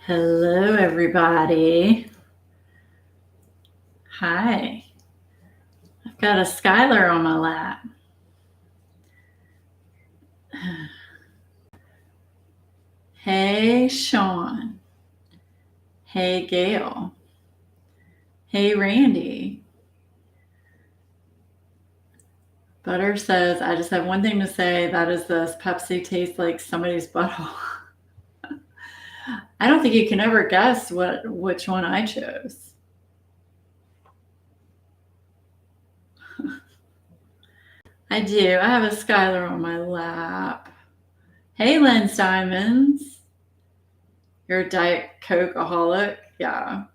Hello, everybody. Hi. I've got a Skylar on my lap. Hey, Sean. Hey, Gail. Hey, Randy. Butter says, I just have one thing to say. That is this Pepsi tastes like somebody's butthole. I don't think you can ever guess which one I chose. I do. I have a Skylar on my lap. Hey, Lynn Diamonds. You're a Diet Coke-aholic? Yeah.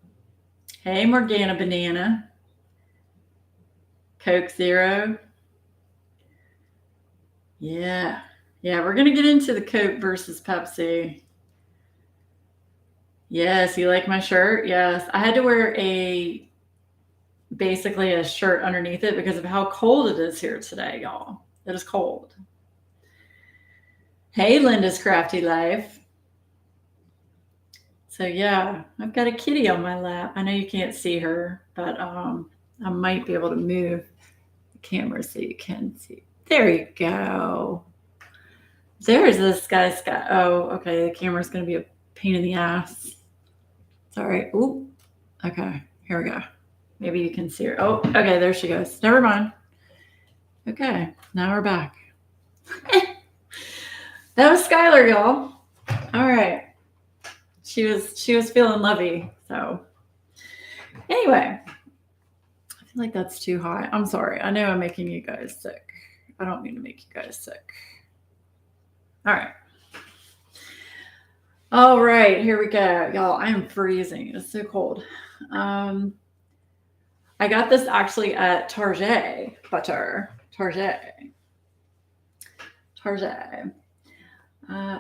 Hey, Morgana Banana. Coke Zero. Yeah. Yeah, we're going to get into the Coke versus Pepsi. Yes, you like my shirt? Yes. I had to wear basically a shirt underneath it because of how cold it is here today, y'all. It is cold. Hey, Linda's Crafty Life. So yeah, I've got a kitty on my lap. I know you can't see her, but I might be able to move the camera so you can see. There you go. There's this guy's got. Oh, okay. The camera's going to be a pain in the ass. It's all right. Ooh. Okay. Here we go. Maybe you can see her. Oh, okay. There she goes. Never mind. Okay. Now we're back. That was Skylar, y'all. All right. She was feeling lovey. So anyway, I feel like that's too hot. I'm sorry. I know I'm making you guys sick. I don't mean to make you guys sick. All right. All right, here we go. Y'all, I am freezing. It's so cold. I got this actually at Target.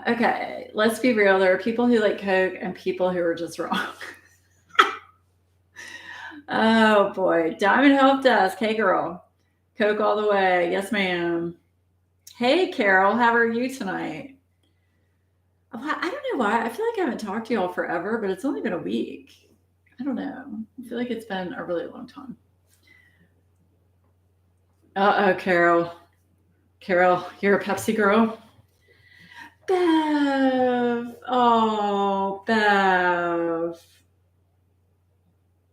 Okay, let's be real. There are people who like Coke and people who are just wrong. Oh, boy. Diamond Help Desk. Hey, girl. Coke all the way. Yes, ma'am. Hey, Carol. How are you tonight? I don't know why. I feel like I haven't talked to y'all forever, but it's only been a week. I don't know. I feel like it's been a really long time. Uh-oh, Carol. Carol, you're a Pepsi girl? Bev. Oh, Bev.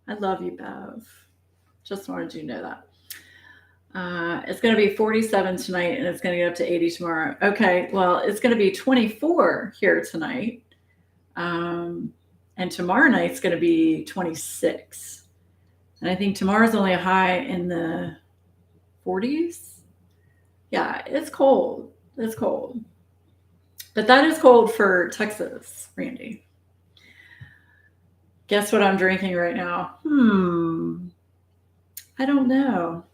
I love you, Bev. Just wanted you to know that. It's going to be 47 tonight, and it's going to get up to 80 tomorrow. Okay, well, it's going to be 24 here tonight. And tomorrow night's going to be 26. And I think tomorrow's only a high in the 40s. Yeah, it's cold. It's cold. But that is cold for Texas, Randy. Guess what I'm drinking right now? I don't know.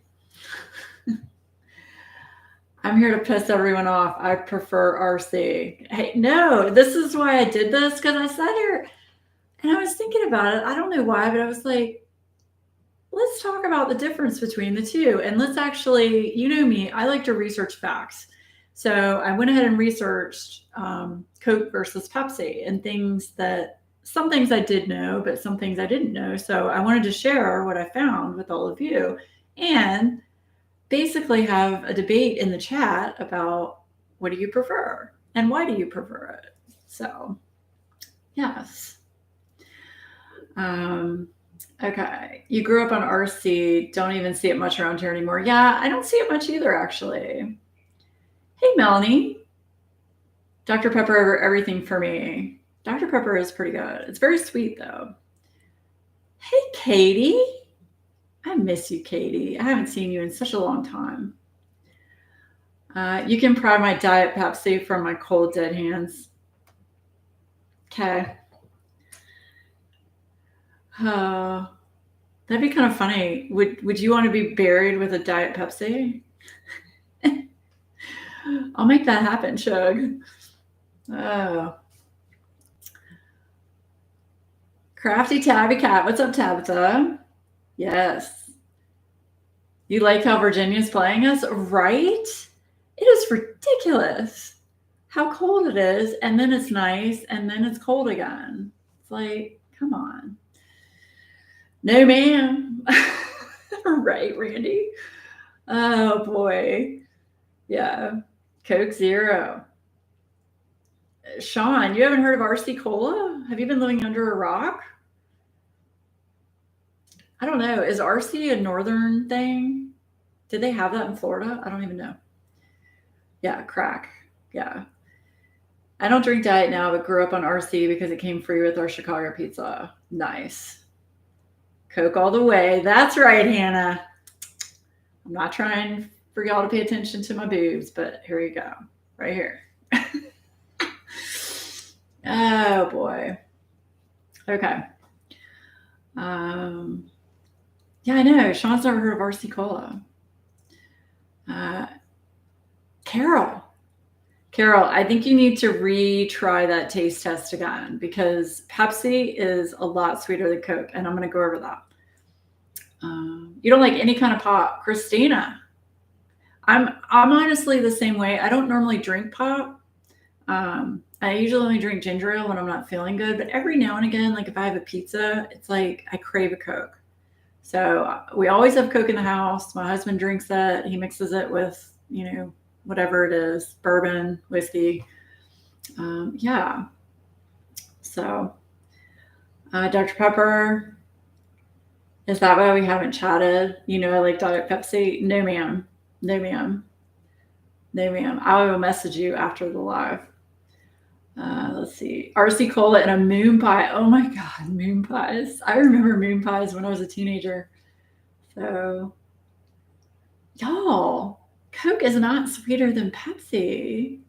I'm here to piss everyone off. I prefer RC. Hey, no, this is why I did this, because I sat here and I was thinking about it. I don't know why, but I was like, let's talk about the difference between the two. And let's actually, you know me, I like to research facts. So I went ahead and researched Coke versus Pepsi and some things I did know, but some things I didn't know. So I wanted to share what I found with all of you and basically have a debate in the chat about what do you prefer and why do you prefer it. So, yes. Okay. You grew up on RC. Don't even see it much around here anymore. Yeah, I don't see it much either, actually. Hey, Melanie. Dr. Pepper over everything for me. Dr. Pepper is pretty good. It's very sweet, though. Hey, Katie. I miss you, Katie. I haven't seen you in such a long time. You can pry my Diet Pepsi from my cold, dead hands. Okay. That'd be kind of funny. Would you want to be buried with a Diet Pepsi? I'll make that happen, Shug. Oh. Crafty Tabby Cat. What's up, Tabitha? Yes. You like how Virginia's playing us? Right? It is ridiculous how cold it is, and then it's nice, and then it's cold again. It's like, come on. No, ma'am. Right, Randy? Oh, boy. Yeah. Coke Zero. Sean, you haven't heard of RC Cola? Have you been living under a rock? I don't know. Is RC a northern thing? Did they have that in Florida? I don't even know. Yeah, crack. Yeah. I don't drink diet now, but grew up on RC because it came free with our Chicago pizza. Nice. Coke all the way. That's right, Hannah. I'm not trying for y'all to pay attention to my boobs, but here you go. Right here. Oh, boy. Okay. Yeah, I know. Sean's never heard of RC Cola. Carol, I think you need to retry that taste test again because Pepsi is a lot sweeter than Coke, and I'm going to go over that. You don't like any kind of pop, Christina. I'm honestly the same way. I don't normally drink pop. I usually only drink ginger ale when I'm not feeling good, but every now and again, like if I have a pizza, it's like I crave a Coke. So we always have Coke in the house. My husband drinks it. He mixes it with, whatever it is, bourbon, whiskey. Yeah. So, Dr. Pepper, is that why we haven't chatted? I like Diet Pepsi. No, ma'am. No, ma'am. No, ma'am. I will message you after the live. Let's see. RC Cola and a moon pie. Oh my God, moon pies. I remember moon pies when I was a teenager. So, y'all, Coke is not sweeter than Pepsi.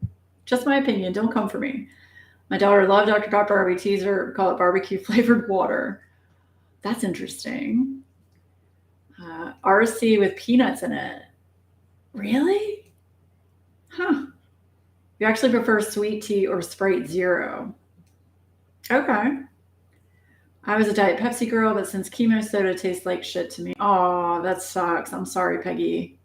Just my opinion. Don't come for me. My daughter loved Dr. Pepper. We tease her. We call it barbecue flavored water. That's interesting. RC with peanuts in it. Really? Huh. You actually prefer sweet tea or Sprite Zero. Okay. I was a Diet Pepsi girl, but since chemo soda tastes like shit to me. Oh, that sucks. I'm sorry, Peggy.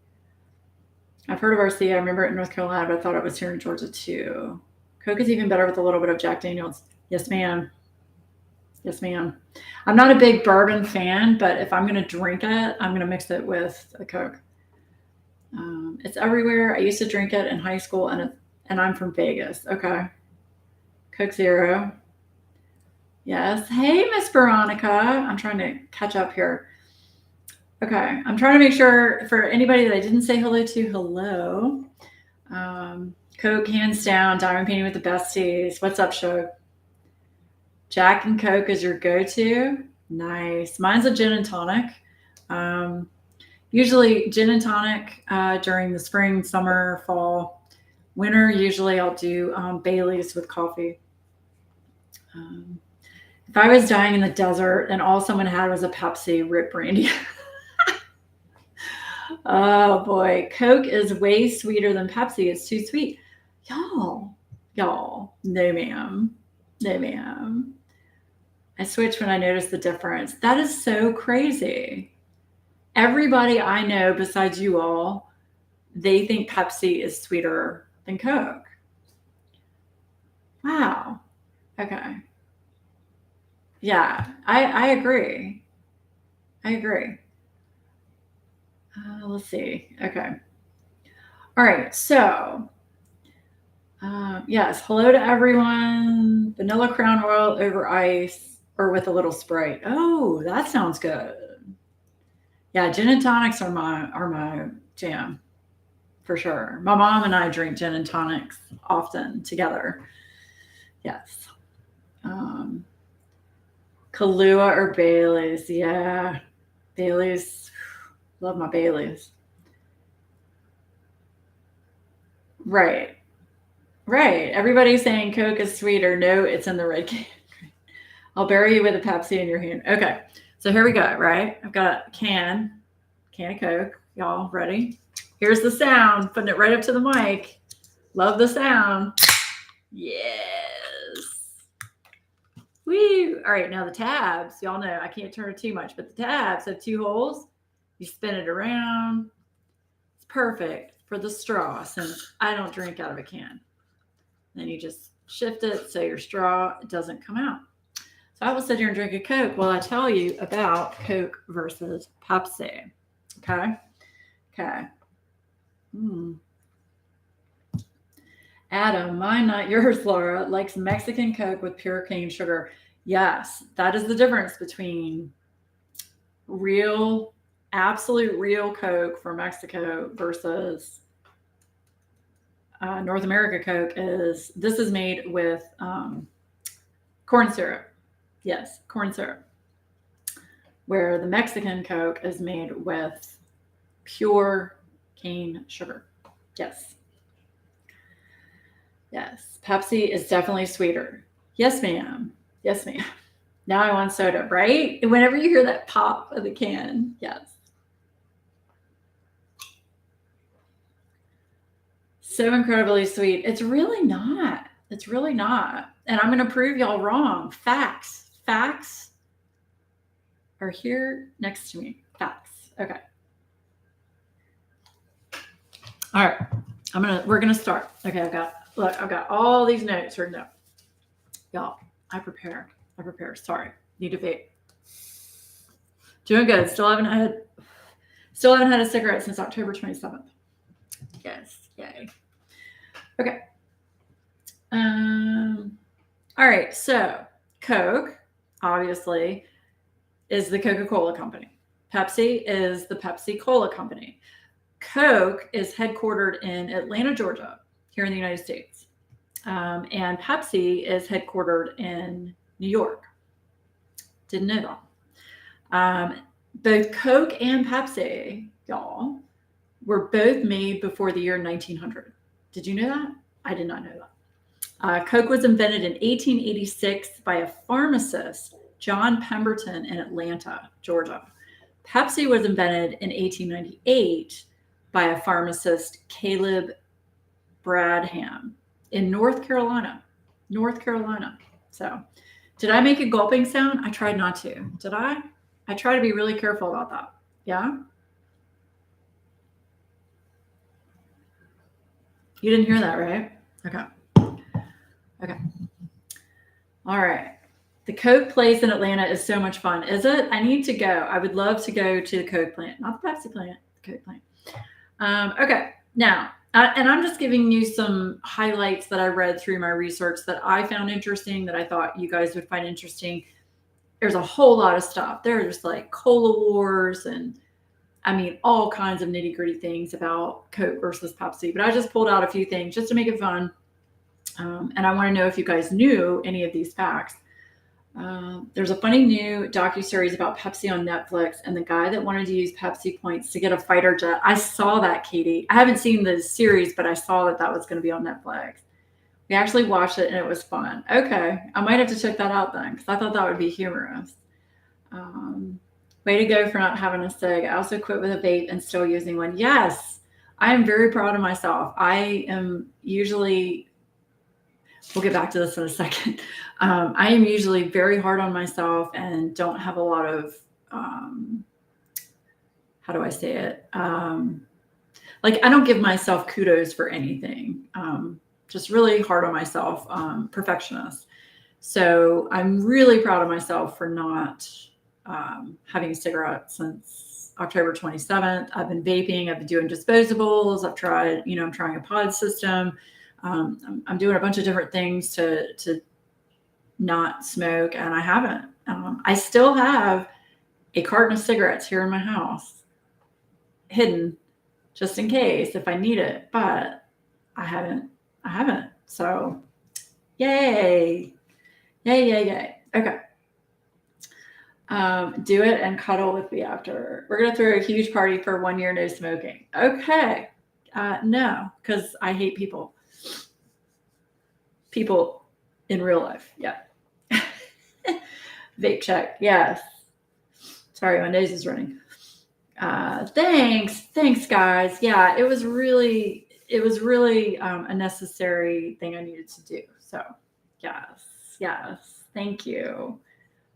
I've heard of RC. I remember it in North Carolina, but I thought it was here in Georgia too. Coke is even better with a little bit of Jack Daniels. Yes, ma'am. Yes, ma'am. I'm not a big bourbon fan, but if I'm going to drink it, I'm going to mix it with a Coke. It's everywhere. I used to drink it in high school, and I'm from Vegas. Okay. Coke Zero. Yes. Hey, Miss Veronica. I'm trying to catch up here. Okay. I'm trying to make sure for anybody that I didn't say hello to, hello. Coke, hands down. Diamond painting with the besties. What's up, Shug? Jack and Coke is your go-to. Nice. Mine's a gin and tonic. Usually gin and tonic during the spring, summer, fall. Winter, usually I'll do Bailey's with coffee. If I was dying in the desert and all someone had was a Pepsi, rip brandy. Oh boy, Coke is way sweeter than Pepsi. It's too sweet. Y'all, no ma'am. No ma'am. I switch when I notice the difference. That is so crazy. Everybody I know besides you all, they think Pepsi is sweeter than Coke. Wow. Okay. Yeah, I agree. Let's see. Okay. All right. So, yes. Hello to everyone. Vanilla Crown Royal over ice or with a little Sprite. Oh, that sounds good. Yeah, gin and tonics are my jam, for sure. My mom and I drink gin and tonics often together. Yes. Kahlua or Bailey's. Yeah. Bailey's. Love my Bailey's. Right. Everybody's saying Coke is sweeter. No, it's in the red can. I'll bury you with a Pepsi in your hand. Okay. So here we go, right? I've got a can of Coke. Y'all ready? Here's the sound. Putting it right up to the mic. Love the sound. Yes. Woo. All right, now the tabs. Y'all know I can't turn it too much, but the tabs have 2 holes. You spin it around. It's perfect for the straw since I don't drink out of a can. Then you just shift it so your straw doesn't come out. So I will sit here and drink a Coke while I tell you about Coke versus Pepsi. Okay. Okay. Adam, mine, not yours, Laura, likes Mexican Coke with pure cane sugar. Yes, that is the difference between real, absolute real Coke from Mexico versus North America Coke. This is made with corn syrup. Yes, corn syrup. Where the Mexican Coke is made with pure cane sugar. Yes. Yes. Pepsi is definitely sweeter. Yes, ma'am. Yes, ma'am. Now I want soda, right? Whenever you hear that pop of the can, yes. So incredibly sweet. It's really not. It's really not. And I'm going to prove y'all wrong. Facts. Facts are here next to me. Facts. Okay. All right. We're gonna start. Okay, I've got all these notes written up. Y'all, I prepare. Sorry. Need to vape. Doing good. Still haven't had a cigarette since October 27th. Yes. Yay. Okay. All right. So Coke, obviously, is the Coca-Cola company. Pepsi is the Pepsi-Cola company. Coke is headquartered in Atlanta, Georgia, here in the United States. And Pepsi is headquartered in New York. Didn't know that. Both Coke and Pepsi, y'all, were both made before the year 1900. Did you know that? I did not know that. Coke was invented in 1886 by a pharmacist, John Pemberton, in Atlanta, Georgia. Pepsi was invented in 1898 by a pharmacist, Caleb Bradham, in North Carolina. So, did I make a gulping sound? I tried not to. Did I? I try to be really careful about that. Yeah? You didn't hear that, right? Okay. All right. The Coke place in Atlanta is so much fun. Is it? I need to go. I would love to go to the Coke plant, not the Pepsi plant, the Coke plant. Okay. Now, and I'm just giving you some highlights that I read through my research that I found interesting, that I thought you guys would find interesting. There's a whole lot of stuff. There are just like cola wars and all kinds of nitty gritty things about Coke versus Pepsi. But I just pulled out a few things just to make it fun. And I want to know if you guys knew any of these facts. There's a funny new docuseries about Pepsi on Netflix, and the guy that wanted to use Pepsi points to get a fighter jet. I saw that, Katie. I haven't seen the series, but I saw that was going to be on Netflix. We actually watched it, and it was fun. Okay, I might have to check that out then, because I thought that would be humorous. Way to go for not having a cig. I also quit with a vape and still using one. Yes, I am very proud of myself. I am usually... We'll get back to this in a second. I am usually very hard on myself and don't have a lot of, how do I say it? I don't give myself kudos for anything. Just really hard on myself, perfectionist. So I'm really proud of myself for not having a cigarette since October 27th. I've been vaping. I've been doing disposables. I've tried, I'm trying a pod system. I'm doing a bunch of different things to not smoke, and I haven't. I still have a carton of cigarettes here in my house, hidden, just in case if I need it. But I haven't. So, yay! Okay. Do it and cuddle with me after. We're gonna throw a huge party for 1 year no smoking. Okay. No, because I hate people. People in real life. Yeah. Vape check. Yes. Sorry, my nose is running. Thanks guys. Yeah, it was really a necessary thing I needed to do. So yes. Thank you.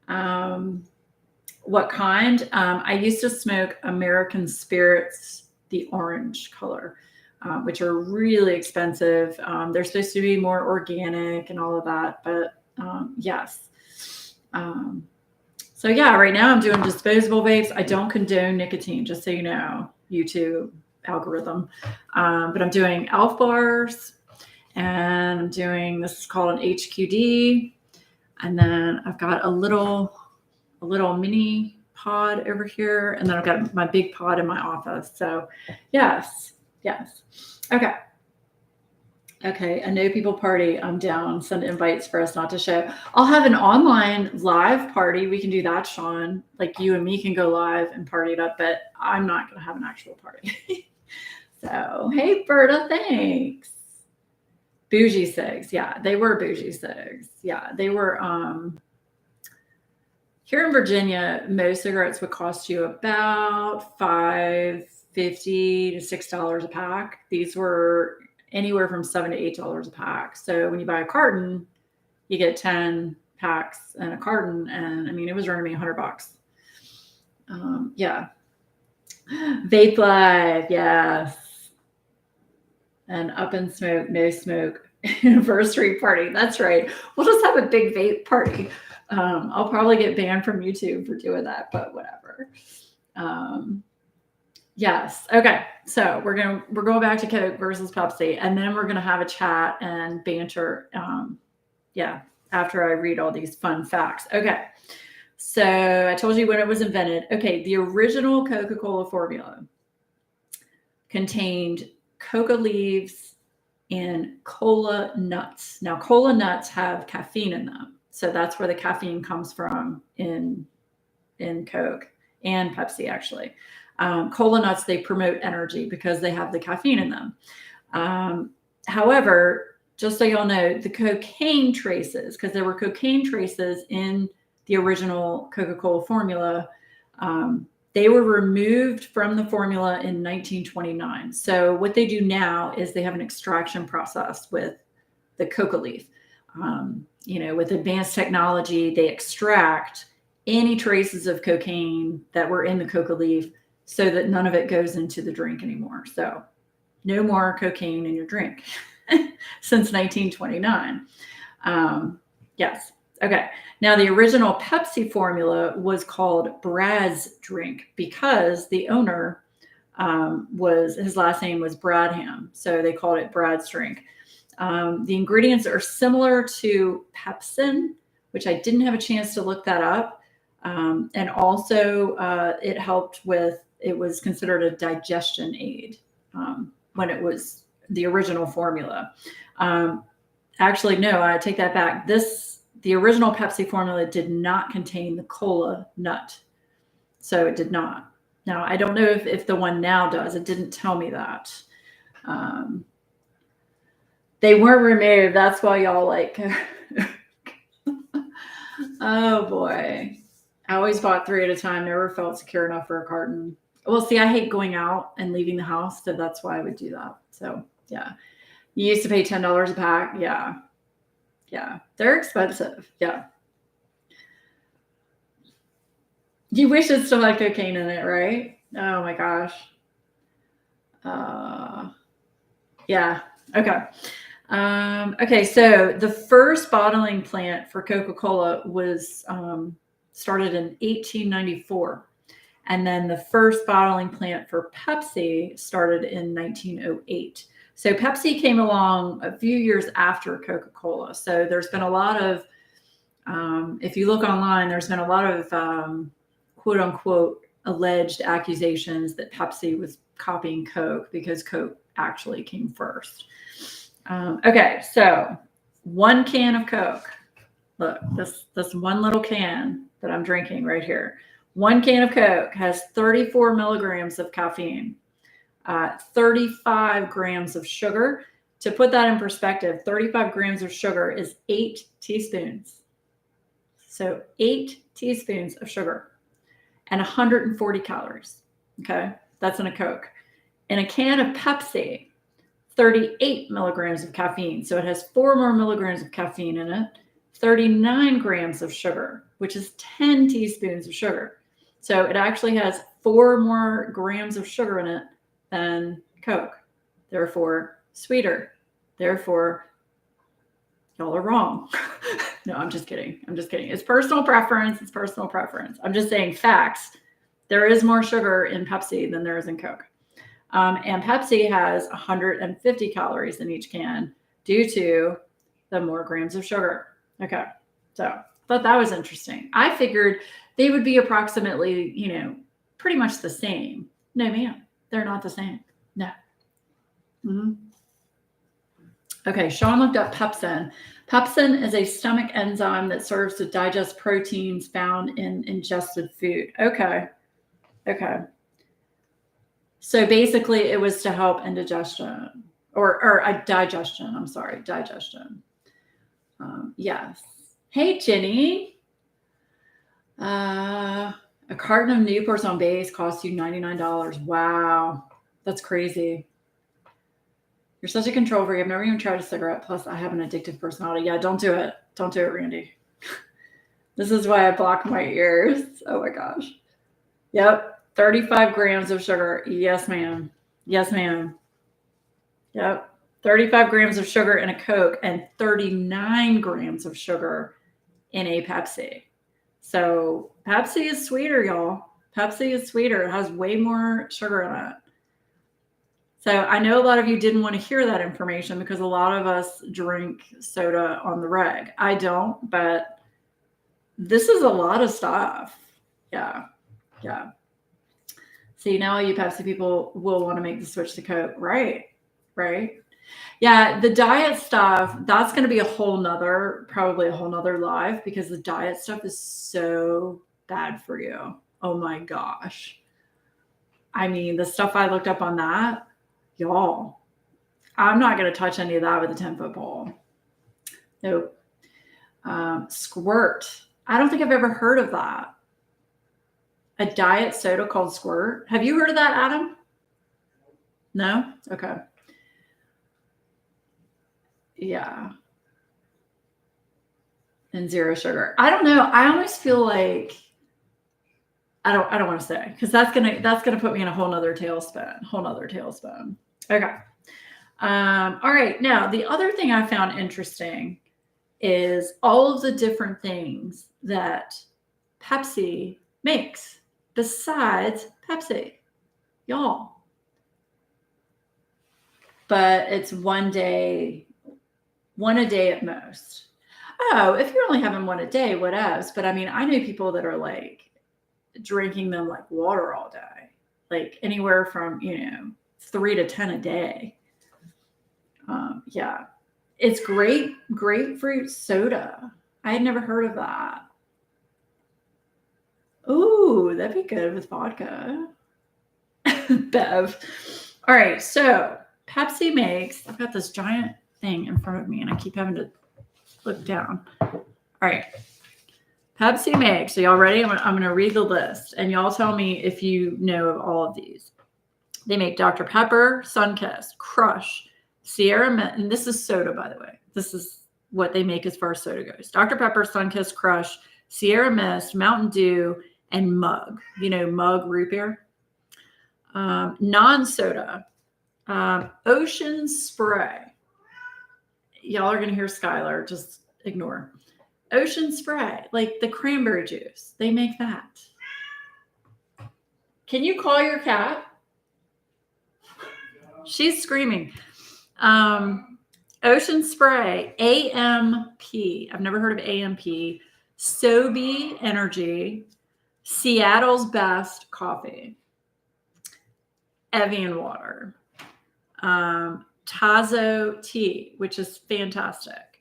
What kind? I used to smoke American Spirits, the orange color. Which are really expensive. They're supposed to be more organic and all of that, but yes. So yeah, right now I'm doing disposable vapes. I don't condone nicotine, just so you know, YouTube algorithm. But I'm doing Elf bars, and I'm doing, this is called an HQD. And then I've got a little mini pod over here. And then I've got my big pod in my office. So yes. Okay. I know people party. I'm down. Send invites for us not to show. I'll have an online live party. We can do that, Sean. Like you and me can go live and party it up, but I'm not going to have an actual party. So, hey, Berta, thanks. Bougie cigs. Yeah, they were bougie cigs. Yeah, they were. Here in Virginia, most cigarettes would cost you about $5.50 to $6 a pack. These were anywhere from $7 to $8 a pack. So when you buy a carton, you get 10 packs and a carton, and I mean, it was running me $100. Yeah. Vape Live, yes. And Up in Smoke, No Smoke anniversary party. That's right. We'll just have a big vape party. I'll probably get banned from YouTube for doing that, but whatever. Yes. Okay. So we're going back to Coke versus Pepsi, and then we're gonna have a chat and banter. Yeah. After I read all these fun facts. Okay. So I told you when it was invented. Okay. The original Coca-Cola formula contained coca leaves and cola nuts. Now, cola nuts have caffeine in them. So that's where the caffeine comes from in Coke and Pepsi, actually. Cola nuts, they promote energy because they have the caffeine in them. However, just so y'all know, the cocaine traces, because there were cocaine traces in the original Coca-Cola formula, they were removed from the formula in 1929. So what they do now is they have an extraction process with the coca leaf. With advanced technology, they extract any traces of cocaine that were in the coca leaf so that none of it goes into the drink anymore. So no more cocaine in your drink since 1929. Yes. Okay. Now, the original Pepsi formula was called Brad's Drink because the owner his last name was Bradham. So they called it Brad's Drink. The ingredients are similar to Pepsin, which I didn't have a chance to look that up. And also it helped with, it was considered a digestion aid when it was the original formula. Actually, no, I take that back. The original Pepsi formula did not contain the cola nut. So it did not. Now, I don't know if the one now does. It didn't tell me that. They weren't removed. That's why y'all like. Oh, boy. I always bought 3 at a time. Never felt secure enough for a carton. Well, see, I hate going out and leaving the house. So that's why I would do that. So, yeah. You used to pay $10 a pack. Yeah. Yeah, they're expensive. Yeah. You wish it still had cocaine in it, right? Oh my gosh. Yeah. Okay. Okay. So the first bottling plant for Coca-Cola was started in 1894. And then the first bottling plant for Pepsi started in 1908. So Pepsi came along a few years after Coca-Cola. So there's been a lot of, if you look online, there's been a lot of quote unquote alleged accusations that Pepsi was copying Coke because Coke actually came first. Okay, so 1 can of Coke. Look, this one little can that I'm drinking right here. 1 can of Coke has 34 milligrams of caffeine. 35 grams of sugar. To put that in perspective, 35 grams of sugar is 8 teaspoons. So 8 teaspoons of sugar and 140 calories. Okay, that's in a Coke. In a can of Pepsi, 38 milligrams of caffeine. So it has 4 more milligrams of caffeine in it. 39 grams of sugar, which is 10 teaspoons of sugar. So it actually has 4 more grams of sugar in it than Coke. Therefore, sweeter. Therefore, y'all are wrong. No, I'm just kidding. I'm just kidding. It's personal preference. It's personal preference. I'm just saying facts. There is more sugar in Pepsi than there is in Coke. And Pepsi has 150 calories in each can due to the more grams of sugar. Okay. So thought that was interesting. I figured they would be approximately, pretty much the same. No, ma'am. They're not the same. No. Mm-hmm. Okay, Sean looked up pepsin. Pepsin is a stomach enzyme that serves to digest proteins found in ingested food. Okay. So basically, it was to help indigestion or digestion. I'm sorry, digestion. Yes. Hey, Jenny. A carton of Newports on base costs you $99. Wow, that's crazy. You're such a control freak. I've never even tried a cigarette. Plus, I have an addictive personality. Yeah, don't do it. Don't do it, Randy. This is why I block my ears. Oh my gosh. Yep. 35 grams of sugar. Yes, ma'am. Yes, ma'am. Yep. 35 grams of sugar in a Coke and 39 grams of sugar in a Pepsi. So Pepsi is sweeter, y'all. Pepsi is sweeter. It has way more sugar in it. So I know a lot of you didn't want to hear that information because a lot of us drink soda on the reg. I don't, but this is a lot of stuff. Yeah. See, now you Pepsi people will want to make the switch to Coke. Right. Yeah, the diet stuff, that's going to be probably a whole nother live because the diet stuff is so bad for you. Oh my gosh. I mean, the stuff I looked up on that, y'all, I'm not going to touch any of that with a 10-foot pole. Nope. Squirt. I don't think I've ever heard of that. A diet soda called Squirt. Have you heard of that, Adam? No? Okay. Yeah. And zero sugar. I don't know. I always feel like I don't want to say because that's gonna put me in a whole nother tailspin. Okay. All right. Now the other thing I found interesting is all of the different things that Pepsi makes besides Pepsi, y'all. But it's one a day at most. Oh, if you're only having one a day, what else? But I mean, I know people that are like drinking them like water all day, like anywhere from 3 to 10 a day. Yeah, it's grapefruit soda. I had never heard of that. Ooh, that'd be good with vodka. Bev. All right, so Pepsi makes. I've got this giant thing in front of me, and I keep having to look down. All right. Pepsi makes. So y'all ready? I'm going to read the list, and y'all tell me if you know of all of these. They make Dr. Pepper, Sunkist, Crush, Sierra Mist, and this is soda, by the way. This is what they make as far as soda goes. Dr. Pepper, Sunkist, Crush, Sierra Mist, Mountain Dew, and Mug. Mug root beer. Non-soda. Ocean Spray. Y'all are going to hear Skylar. Just ignore. Ocean Spray, like the cranberry juice. They make that. Can you call your cat? She's screaming. Ocean Spray, AMP. I've never heard of AMP. Sobe Energy, Seattle's Best Coffee, Evian Water, Tazo Tea, which is fantastic,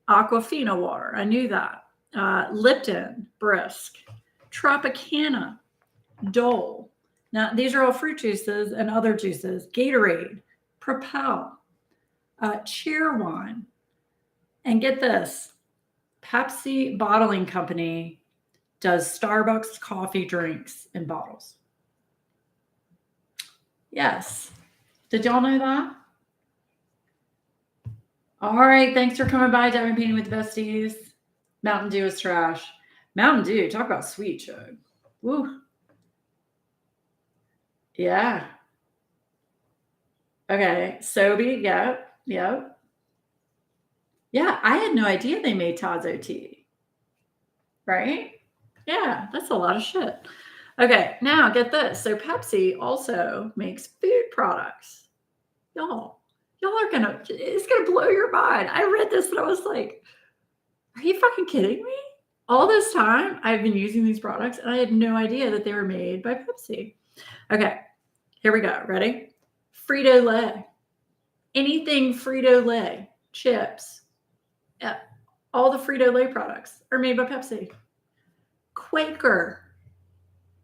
Aquafina Water, I knew that, Lipton, Brisk, Tropicana, Dole. Now, these are all fruit juices and other juices. Gatorade, Propel, Cheerwine, and get this, Pepsi Bottling Company does Starbucks coffee drinks in bottles. Yes. Did y'all know that? All right. Thanks for coming by, Devin Painting with the Besties. Mountain Dew is trash. Mountain Dew, talk about sweet, Chug. Woo. Yeah. Okay. Sobe, yep. Yeah, I had no idea they made Tazo tea, right? Yeah, that's a lot of shit. Okay, now get this. So Pepsi also makes food products. Y'all, y'all are gonna, it's gonna blow your mind. I read this and I was like, are you fucking kidding me? All this time I've been using these products and I had no idea that they were made by Pepsi. Okay, here we go. Ready? Frito-Lay. Anything Frito-Lay, chips, all the Frito-Lay products are made by Pepsi. Quaker,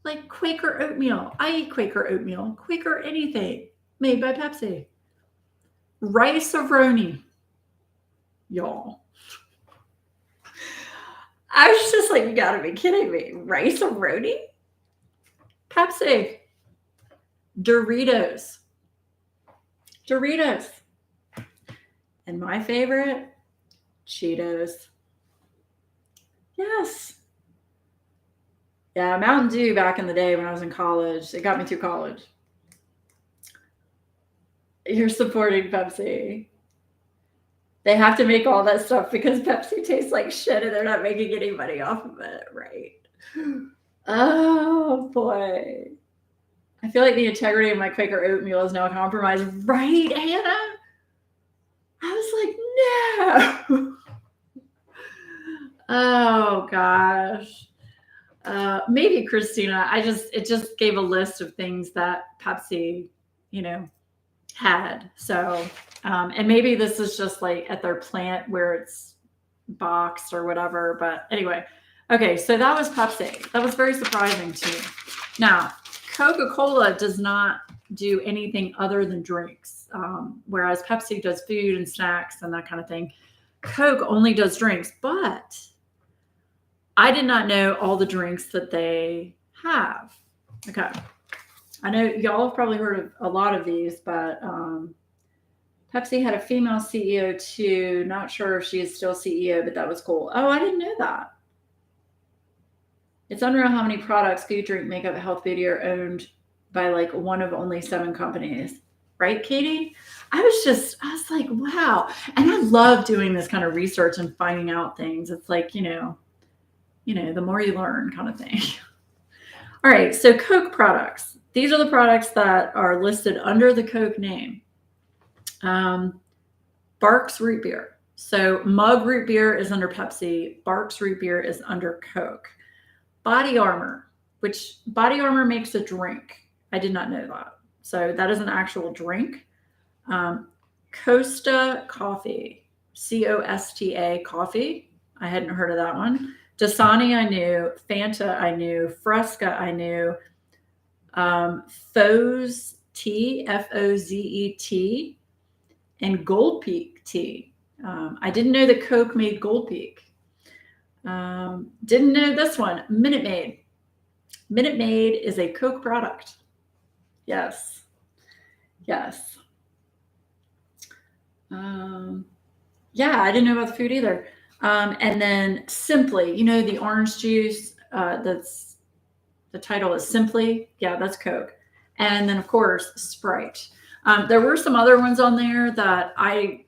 like Quaker oatmeal. I eat Quaker oatmeal. Quaker anything made by Pepsi. Rice-A-Roni. Y'all. I was just like, you gotta be kidding me. Rice-A-Roni? Pepsi. Doritos. Doritos. And my favorite, Cheetos. Yes. Yeah, Mountain Dew back in the day when I was in college. It got me through college. You're supporting Pepsi. They have to make all that stuff because Pepsi tastes like shit and they're not making any money off of it, right? Oh boy. I feel like the integrity of my Quaker oatmeal is now compromised, right, Hannah? I was like, no. Oh gosh. Maybe Christina. It just gave a list of things that Pepsi, had. So, and maybe this is just like at their plant where it's boxed or whatever. But anyway, okay. So that was Pepsi. That was very surprising to me. Now, Coca-Cola does not do anything other than drinks, whereas Pepsi does food and snacks and that kind of thing. Coke only does drinks, but I did not know all the drinks that they have. Okay. I know y'all have probably heard of a lot of these, but Pepsi had a female CEO too. Not sure if she is still CEO, but that was cool. Oh, I didn't know that. It's unreal how many products, food, drink, makeup, health, beauty are owned by like one of only 7 companies. Right, Katie? I was like, wow. And I love doing this kind of research and finding out things. It's like, the more you learn kind of thing. All right, so Coke products. These are the products that are listed under the Coke name. Barks root beer. So Mug root beer is under Pepsi. Barks root beer is under Coke. Body Armor, which Body Armor makes a drink. I did not know that. So that is an actual drink. Costa Coffee, Costa Coffee. I hadn't heard of that one. Dasani I knew. Fanta I knew. Fresca I knew. Foze Tea, Fozet, and Gold Peak Tea. I didn't know that Coke made Gold Peak. Didn't know this one. Minute Maid. Minute Maid is a Coke product. Yes. Yes. Yeah, I didn't know about the food either. And then Simply, the orange juice, that's the title is Simply. Yeah, that's Coke. And then of course Sprite. There were some other ones on there that I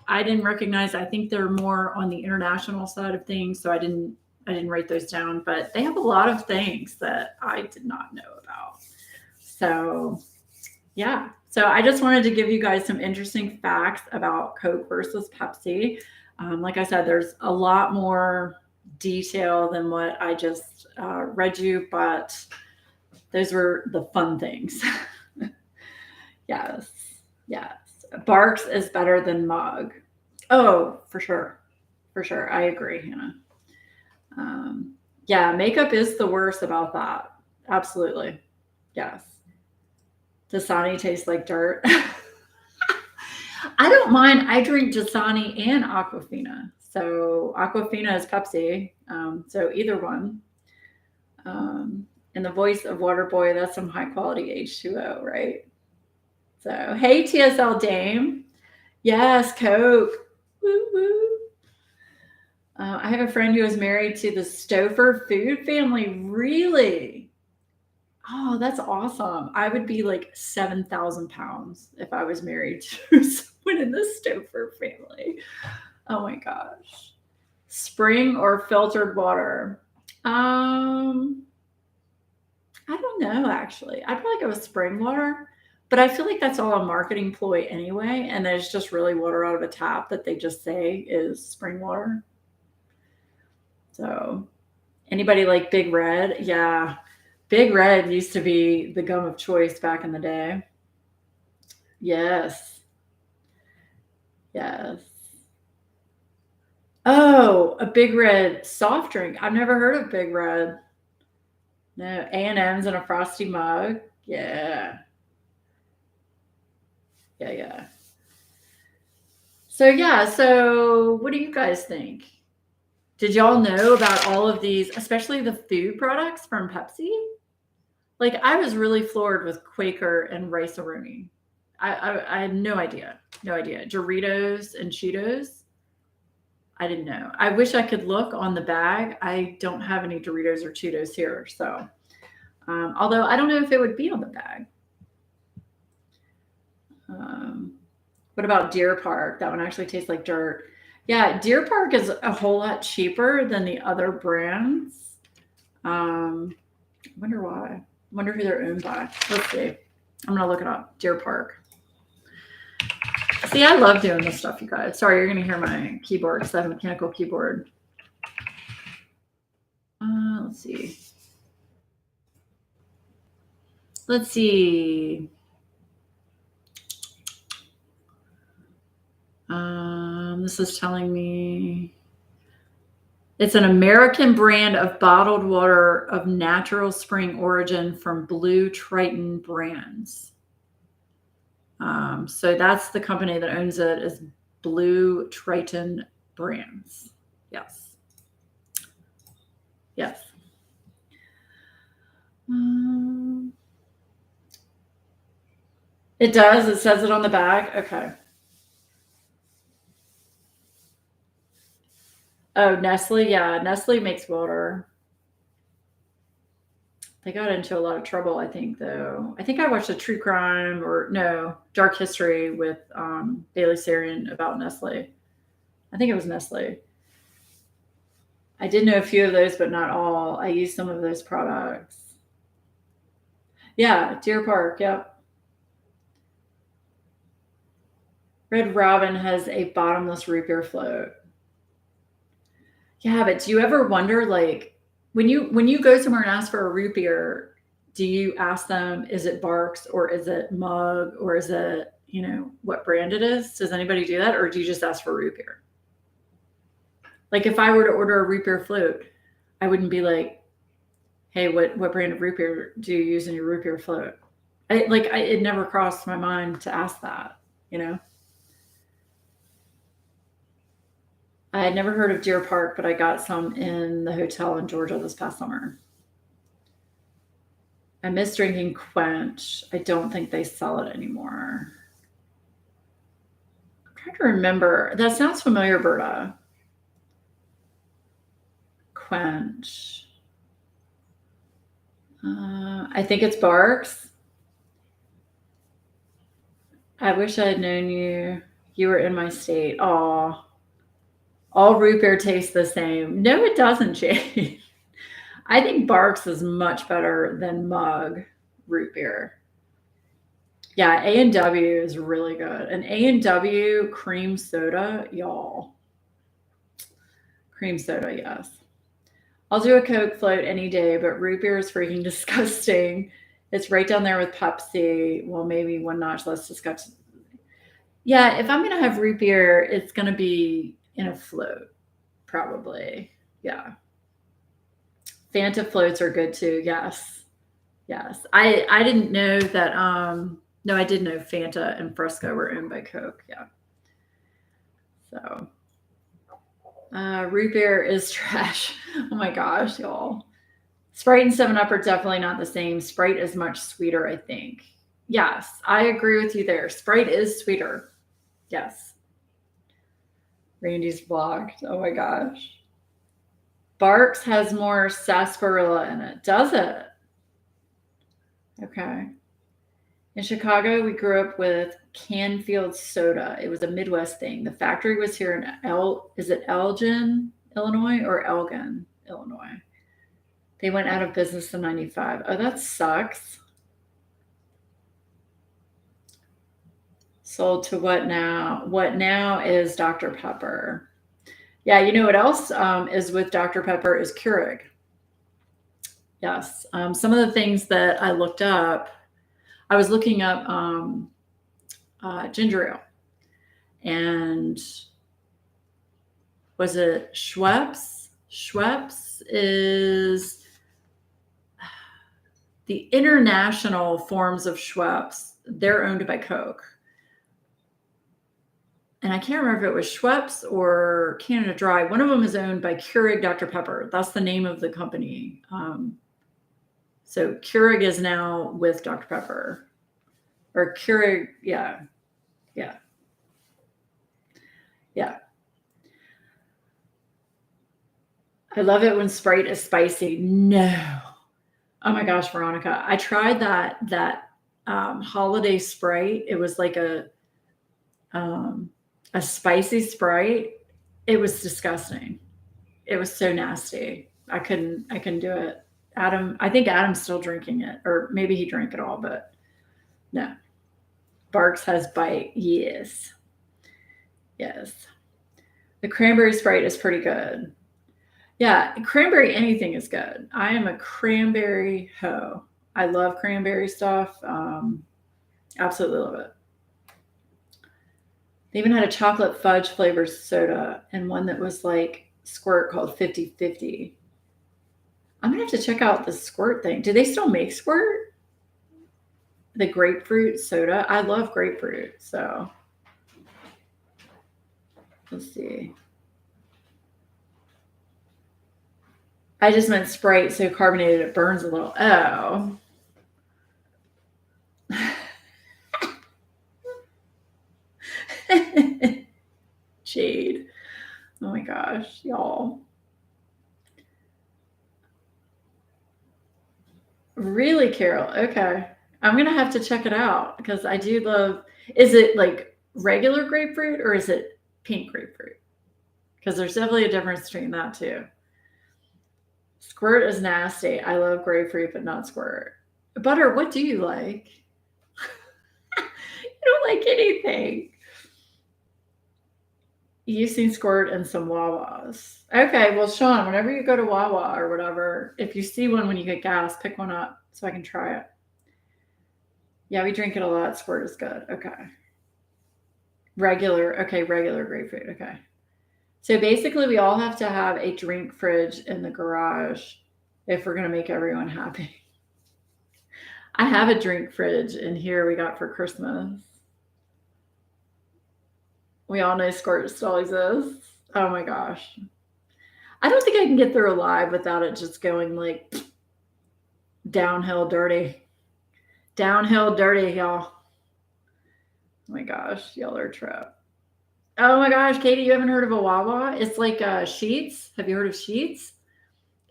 didn't recognize. I think they're more on the international side of things, so I didn't write those down. But they have a lot of things that I did not know about. So yeah. So I just wanted to give you guys some interesting facts about Coke versus Pepsi. Like I said, there's a lot more detail than what I just read you, but those were the fun things. Yes. Yes. Barks is better than Mug. Oh, for sure. For sure. I agree, Hannah. Yeah, makeup is the worst about that. Absolutely. Yes. Dasani tastes like dirt. I don't mind. I drink Dasani and Aquafina. So Aquafina is Pepsi. So either one. And the voice of Waterboy, that's some high quality H2O, right? So hey, TSL Dame. Yes, Coke. Woo woo. I have a friend who is married to the Stouffer food family. Really? Oh, that's awesome. I would be like 7,000 pounds if I was married to someone in the Stouffer family. Oh my gosh. Spring or filtered water? I don't know actually. I'd probably go with spring water, but I feel like that's all a marketing ploy anyway, and there's just really water out of a tap that they just say is spring water. So, anybody like Big Red? Yeah. Big Red used to be the gum of choice back in the day. Yes. Yes. Oh, a Big Red soft drink. I've never heard of Big Red. No, A&M's in a frosty mug. Yeah. Yeah, yeah. So yeah, so what do you guys think? Did y'all know about all of these, especially the food products from Pepsi? Like I was really floored with Quaker and Rice-A-Roni. I had no idea. No idea. Doritos and Cheetos. I didn't know. I wish I could look on the bag. I don't have any Doritos or Cheetos here. So, although I don't know if it would be on the bag. What about Deer Park? That one actually tastes like dirt. Yeah, Deer Park is a whole lot cheaper than the other brands. I wonder why. I wonder who they're owned by. Let's see. I'm going to look it up. Deer Park. See, I love doing this stuff, you guys. Sorry, you're going to hear my keyboard because I have a mechanical keyboard. Let's see. Let's see. This is telling me it's an American brand of bottled water of natural spring origin from Blue Triton Brands. So that's the company that owns it is Blue Triton Brands. Yes. Yes. It does. It says it on the bag. Okay. Oh, Nestle. Yeah, Nestle makes water. They got into a lot of trouble, I think, though. I think I watched a true crime or no, dark history with Bailey Sarian about Nestle. I think it was Nestle. I did know a few of those, but not all. I used some of those products. Yeah, Deer Park. Yep. Red Robin has a bottomless root beer float. Yeah, but do you ever wonder, like, when you go somewhere and ask for a root beer, do you ask them, is it Barks or is it Mug or is it, what brand it is? Does anybody do that? Or do you just ask for root beer? Like if I were to order a root beer float, I wouldn't be like, hey, what brand of root beer do you use in your root beer float? It never crossed my mind to ask that, I had never heard of Deer Park, but I got some in the hotel in Georgia this past summer. I miss drinking Quench. I don't think they sell it anymore. I'm trying to remember. That sounds familiar, Berta. Quench. I think it's Barks. I wish I had known you. You were in my state. Aw. All root beer tastes the same. No, it doesn't, Jade. I think Barks is much better than Mug root beer. Yeah, A&W is really good. And A&W cream soda, y'all. Cream soda, yes. I'll do a Coke float any day, but root beer is freaking disgusting. It's right down there with Pepsi. Well, maybe one notch less disgusting. Yeah, if I'm going to have root beer, it's going to be in a float, probably. Yeah. Fanta floats are good too. Yes. Yes. I didn't know that. No, I did know Fanta and Fresco were owned by Coke. Yeah. So, root beer is trash. Oh my gosh, y'all. Sprite and 7-Up are definitely not the same. Sprite is much sweeter, I think. Yes, I agree with you there. Sprite is sweeter. Yes. Randy's blocked. Oh my gosh. Barks has more sarsaparilla in it. Does it? Okay. In Chicago, we grew up with Canfield soda. It was a Midwest thing. The factory was here in is it Elgin, Illinois, or Elgin, Illinois? They went out of business in 95. Oh, that sucks. Sold to what now? What now is Dr. Pepper. Yeah, you know what else is with Dr. Pepper is Keurig. Yes. Some of the things that I looked up, I was looking up ginger ale. And was it Schweppes? Schweppes is the international forms of Schweppes. They're owned by Coke. And I can't remember if it was Schweppes or Canada Dry. One of them is owned by Keurig Dr. Pepper. That's the name of the company. So Keurig is now with Dr. Pepper. Or Keurig, yeah. I love it when Sprite is spicy. No. Oh my gosh, Veronica. I tried that holiday Sprite. It was like a spicy Sprite. It was disgusting. It was so nasty. I couldn't do it. I think Adam's still drinking it, or maybe he drank it all, but no. Barks has bite. Yes. The cranberry Sprite is pretty good. Yeah, cranberry anything is good. I am a cranberry hoe. I love cranberry stuff. Absolutely love it. They even had a chocolate fudge flavored soda and one that was like Squirt called 50/50. I'm going to have to check out the Squirt thing. Do they still make Squirt? The grapefruit soda. I love grapefruit. So let's see. I just meant Sprite, so carbonated it burns a little. Oh. Jade. Oh my gosh, y'all. Really, Carol? Okay. I'm going to have to check it out because I do love. Is it like regular grapefruit or is it pink grapefruit? Because there's definitely a difference between that too. Squirt is nasty. I love grapefruit, but not Squirt. Butter, what do you like? You don't like anything. You've seen Squirt and some Wawas. Okay, well, Sean, whenever you go to Wawa or whatever, if you see one when you get gas, pick one up so I can try it. Yeah, we drink it a lot. Squirt is good. Okay. Regular grapefruit. Okay. So basically, we all have to have a drink fridge in the garage if we're going to make everyone happy. I have a drink fridge in here we got for Christmas. We all know Squirt still exists. Oh my gosh. I don't think I can get through alive without it just going like downhill dirty. Downhill dirty, y'all. Oh my gosh, y'all are trapped. Oh my gosh, Katie, you haven't heard of a Wawa? It's like Sheetz. Have you heard of Sheetz?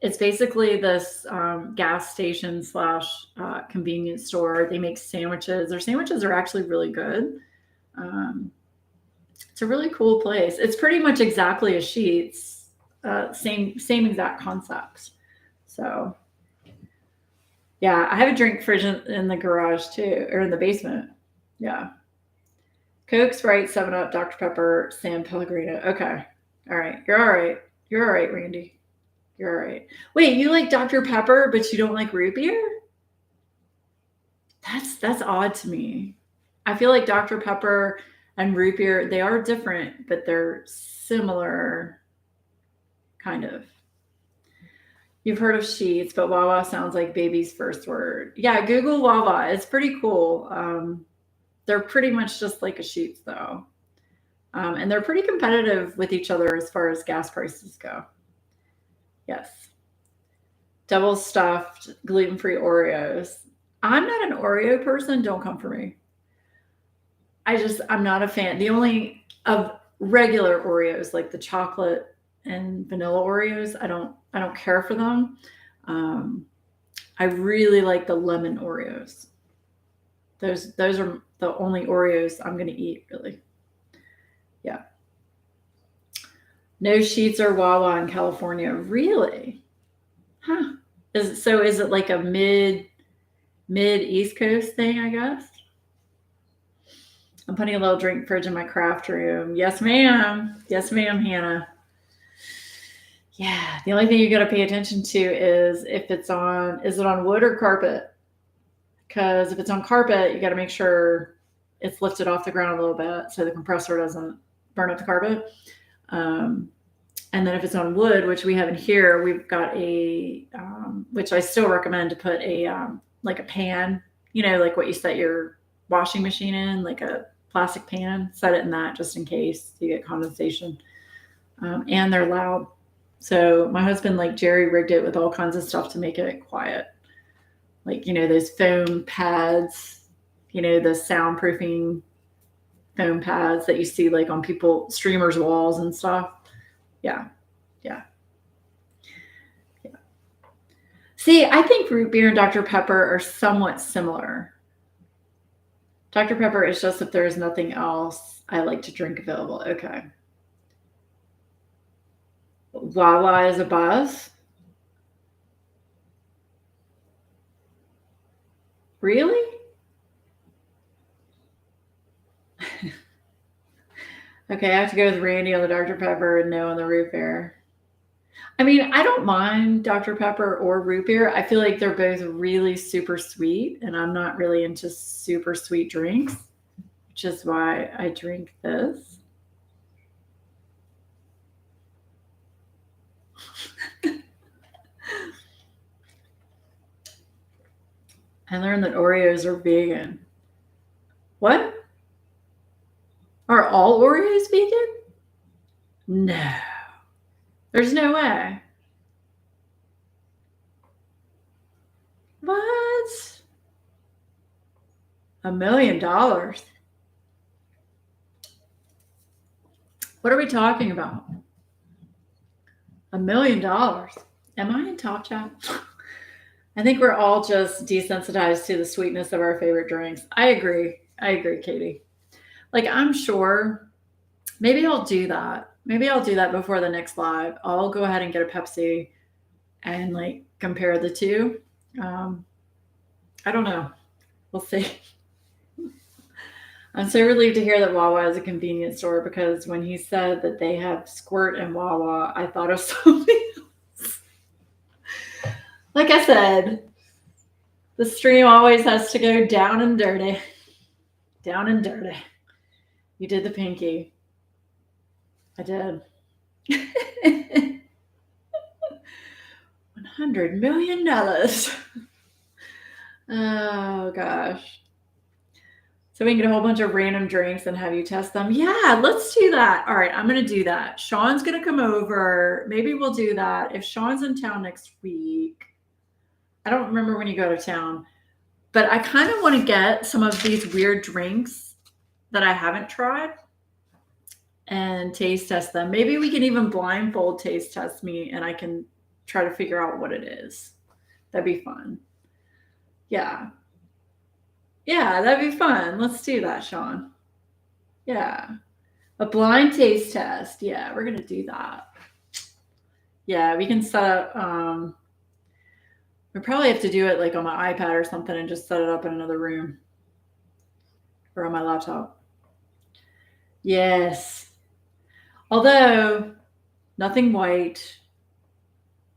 It's basically this gas station / convenience store. They make sandwiches. Their sandwiches are actually really good. It's a really cool place. It's pretty much exactly a Sheetz. Same exact concept. So, yeah, I have a drink fridge in the garage too, or in the basement. Yeah. Coke, Sprite, 7-Up, Dr. Pepper, San Pellegrino. Okay. All right. You're all right. You're all right, Randy. You're all right. Wait, you like Dr. Pepper, but you don't like root beer? That's odd to me. I feel like Dr. Pepper and root beer, they are different, but they're similar, kind of. You've heard of Sheetz, but Wawa sounds like baby's first word. Yeah, Google Wawa. It's pretty cool. They're pretty much just like a Sheetz, though. And they're pretty competitive with each other as far as gas prices go. Yes. Double stuffed, gluten-free Oreos. I'm not an Oreo person. Don't come for me. I'm not a fan. The only of regular Oreos, like the chocolate and vanilla Oreos, I don't care for them. I really like the lemon Oreos. Those are the only Oreos I'm going to eat, really. Yeah. No Sheets or Wawa in California. Really? Huh. Is it like a mid East Coast thing, I guess? I'm putting a little drink fridge in my craft room. Yes, ma'am. Yes, ma'am, Hannah. Yeah. The only thing you got to pay attention to is if is it on wood or carpet? Because if it's on carpet, you got to make sure it's lifted off the ground a little bit so the compressor doesn't burn up the carpet. And then if it's on wood, which we have in here, we've got which I still recommend to put like a pan, like what you set your washing machine in, like a plastic pan, set it in that just in case you get condensation. And they're loud. So my husband jerry rigged it with all kinds of stuff to make it quiet. Like, those foam pads, the soundproofing foam pads that you see on people, streamers' walls and stuff. Yeah. See, I think root beer and Dr. Pepper are somewhat similar. Dr. Pepper is just if there's nothing else I like to drink available. Okay. Wawa is a buzz? Really? Okay, I have to go with Randy on the Dr. Pepper and no on the root beer. I mean, I don't mind Dr. Pepper or root beer. I feel like they're both really super sweet, and I'm not really into super sweet drinks, which is why I drink this. I learned that Oreos are vegan. What? Are all Oreos vegan? No. There's no way. What? $1 million? What are we talking about? $1 million? Am I in Top Chat? I think we're all just desensitized to the sweetness of our favorite drinks. I agree, Katie. I'm sure maybe I'll do that. Maybe I'll do that before the next live. I'll go ahead and get a Pepsi and compare the two. I don't know. We'll see. I'm so relieved to hear that Wawa is a convenience store because when he said that they have Squirt and Wawa, I thought of something else. Like I said, the stream always has to go down and dirty. Down and dirty. You did the pinky. I did. $100 million. Oh, gosh. So we can get a whole bunch of random drinks and have you test them. Yeah, let's do that. All right, I'm going to do that. Sean's going to come over. Maybe we'll do that. If Sean's in town next week, I don't remember when you go to town, but I kind of want to get some of these weird drinks that I haven't tried and taste test them. Maybe we can even blindfold taste test me and I can try to figure out what it is. That'd be fun. Yeah. Yeah, that'd be fun. Let's do that, Sean. Yeah. A blind taste test. Yeah, we're going to do that. Yeah, we can set up, we probably have to do it on my iPad or something and just set it up in another room or on my laptop. Yes. Although nothing white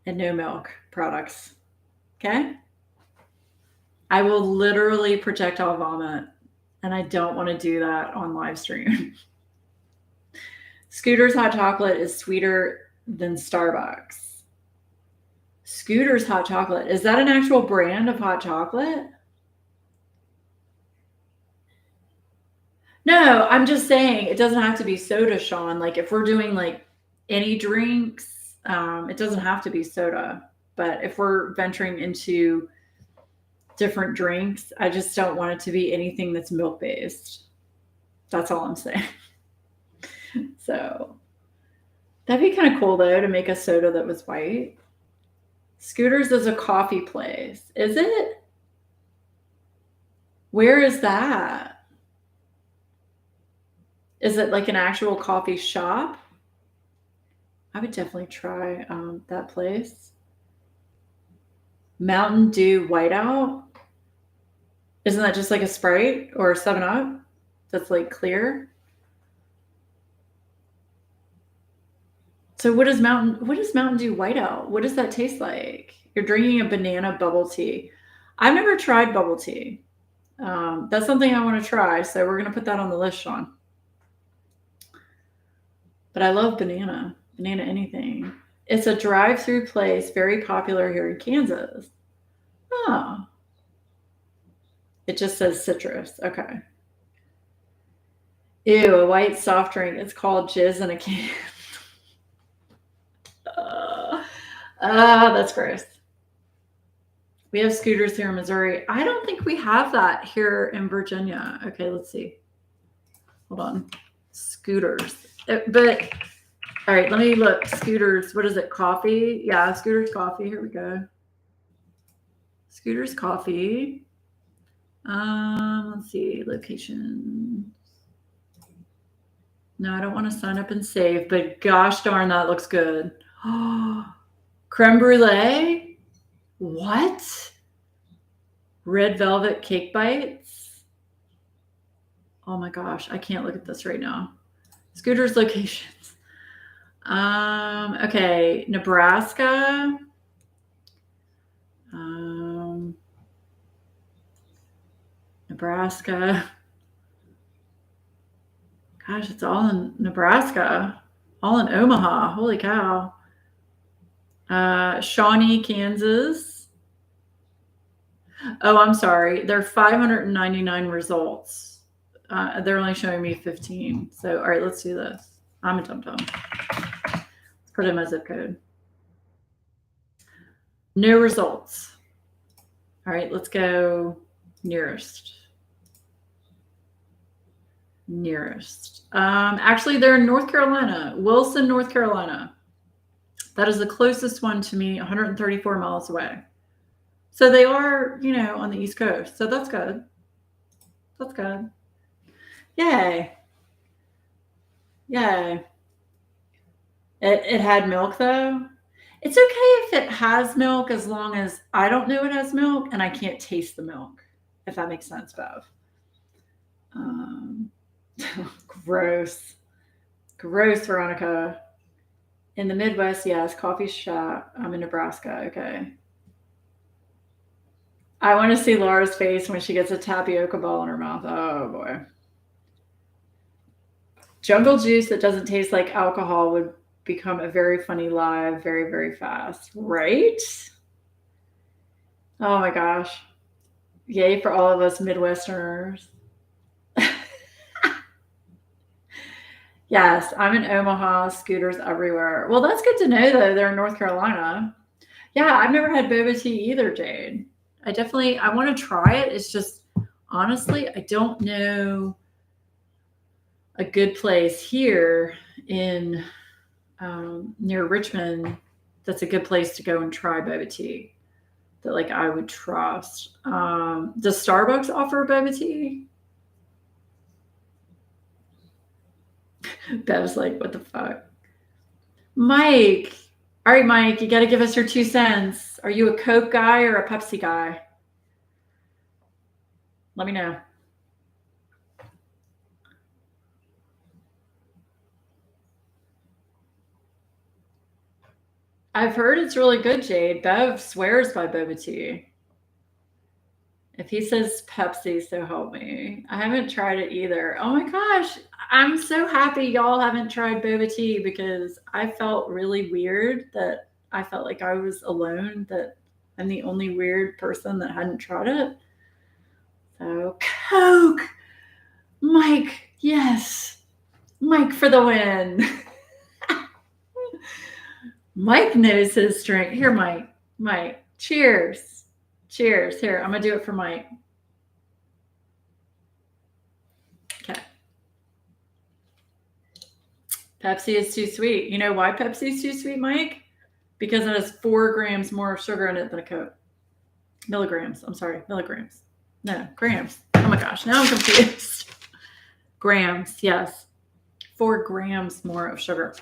and no milk products. Okay? I will literally projectile vomit, and I don't want to do that on live stream. Scooter's hot chocolate is sweeter than Starbucks. Scooter's hot chocolate. Is that an actual brand of hot chocolate? No, I'm just saying it doesn't have to be soda, Sean. If we're doing any drinks, it doesn't have to be soda. But if we're venturing into different drinks, I just don't want it to be anything that's milk-based. That's all I'm saying. So that'd be kind of cool, though, to make a soda that was white. Scooter's is a coffee place. Is it? Where is that? Is it like an actual coffee shop? I would definitely try that place. Mountain Dew Whiteout. Isn't that just like a Sprite or a 7 Up that's like clear? So what is Mountain Dew Whiteout? What does that taste like? You're drinking a banana bubble tea. I've never tried bubble tea. That's something I want to try, so we're gonna put that on the list, Sean. But I love banana anything. It's a drive-through place, very popular here in Kansas. Oh, it just says citrus. Okay. Ew, a white soft drink. It's called Jizz in a Can. That's gross. We have scooters here in Missouri. I don't think we have that here in Virginia. Okay, let's see. Hold on. Scooters. But, all right, let me look. Scooters. What is it? Coffee? Yeah, Scooters Coffee. Here we go. Scooters Coffee. Let's see. Location. No, I don't want to sign up and save, but gosh darn, that looks good. Creme brulee? What? Red velvet cake bites? Oh my gosh, I can't look at this right now. Scooters locations. Okay, Nebraska. Nebraska. Gosh, it's all in Nebraska. All in Omaha. Holy cow. Shawnee, Kansas. Oh, I'm sorry. There are 599 results. They're only showing me 15. So, all right, let's do this. I'm a tum-tum. Let's put in my zip code. No results. All right, let's go nearest. Actually, they're in North Carolina, Wilson, North Carolina. That is the closest one to me, 134 miles away. So they are, on the East Coast. So that's good. That's good. Yay. Yay. It had milk, though. It's okay if it has milk as long as I don't know it has milk and I can't taste the milk, if that makes sense, Bev. Gross. Gross, Veronica. In the Midwest, yes, coffee shop. I'm in Nebraska. Okay. I want to see Laura's face when she gets a tapioca ball in her mouth. Oh, boy. Jungle juice that doesn't taste like alcohol would become a very funny live very, very fast. Right? Oh, my gosh. Yay for all of us Midwesterners. Yes, I'm in Omaha, scooters everywhere. Well, that's good to know, though. They're in North Carolina. Yeah, I've never had boba tea either, Jade. I want to try it. It's just, honestly, I don't know a good place here in near Richmond that's a good place to go and try boba tea that I would trust. Does Starbucks offer boba tea? Bev's like, what the fuck? Mike. All right, Mike, you got to give us your 2 cents. Are you a Coke guy or a Pepsi guy? Let me know. I've heard it's really good, Jade. Bev swears by boba tea. If he says Pepsi, so help me. I haven't tried it either. Oh my gosh. I'm so happy y'all haven't tried boba tea because I felt really weird that I felt like I was alone, that I'm the only weird person that hadn't tried it. So, Coke. Mike, yes. Mike for the win. Mike knows his drink. Here, Mike. Mike, cheers. Cheers. Here, I'm going to do it for Mike. Okay. Pepsi is too sweet. You know why Pepsi is too sweet, Mike? Because it has 4 grams more sugar in it than a Coke. Milligrams. I'm sorry, milligrams. No, grams. Oh my gosh, now I'm confused. Grams, yes. 4 grams more of sugar.